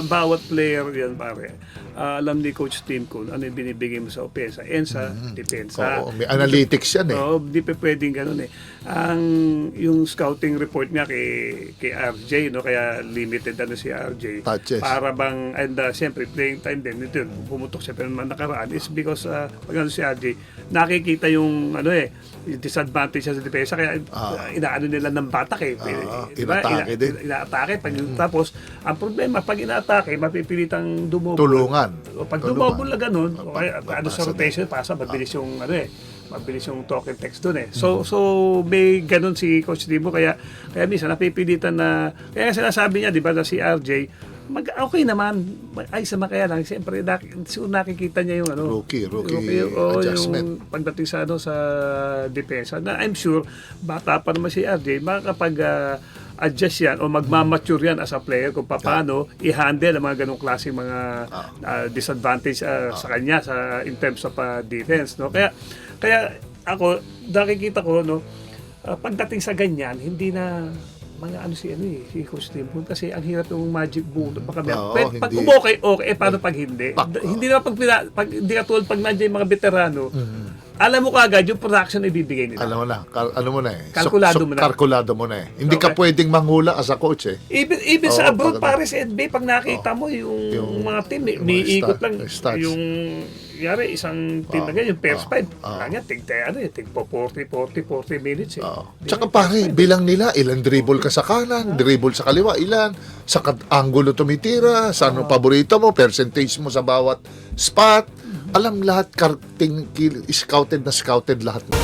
bawat player yan, pare, alam ni Coach Tim kung ano yung binibigay mo sa opensa and sa depensa. Oo, may analytics yan eh. Oo, di pa pwedeng ganun eh. Yung scouting report niya kay RJ, no, kaya limited ano si RJ. Touches. Para bang, and siyempre playing time din, ito, pumutok siya pero naman nakaraan is because pag ano si RJ, nakikita yung ano yung disadvantage sa depensa, kaya inaano nila ng batak eh. Diba? Inatake din. Inaatake. Tapos, ang problema, pag inaatake, mapipilitang dumobol. Tulungan. Pag dumobol na ganun, ano sa rotation, pasa, mabilis yung mabilis yung talk and text doon eh. So may ganun si Coach Dibo, kaya minsan napipilitan na, kaya sinasabi niya, di ba, na si RJ, okay naman, ay sama kaya lang, siyempre nakikita niya yung rookie yung adjustment. pagdating sa sa depensa, na I'm sure bata pa naman si RJ, makakapag adjust yan o magmamature yan as a player kung paano i-handle ang mga ganong klase mga disadvantage sa kanya in terms of defense, no. Kaya ako nakikita ko, no, pagdating sa ganyan, hindi na mga si Coach Tim, kasi ang hirap yung magic bullet. Pag okay, paano pag hindi? Hindi na pag hindi katulad pag nandiyan yung mga veterano, alam mo kaagad yung production na ibibigay nila. Alam mo na eh. Kalkulado mo na. Hindi ka pwedeng manghula as a coach eh. Even sa abroad, pare sa NBA, pag nakita mo yung mga team, may ikot lang yung yari, isang team na ganyan, yung first five. Kanya, tig 40 minutes eh. Tsaka pare, bilang nila, ilang dribble ka sa kanan, dribble sa kaliwa, ilan, sa angulo tumitira, sa ano paborito mo, percentage mo sa bawat spot. Alam lahat, scouted lahat mo.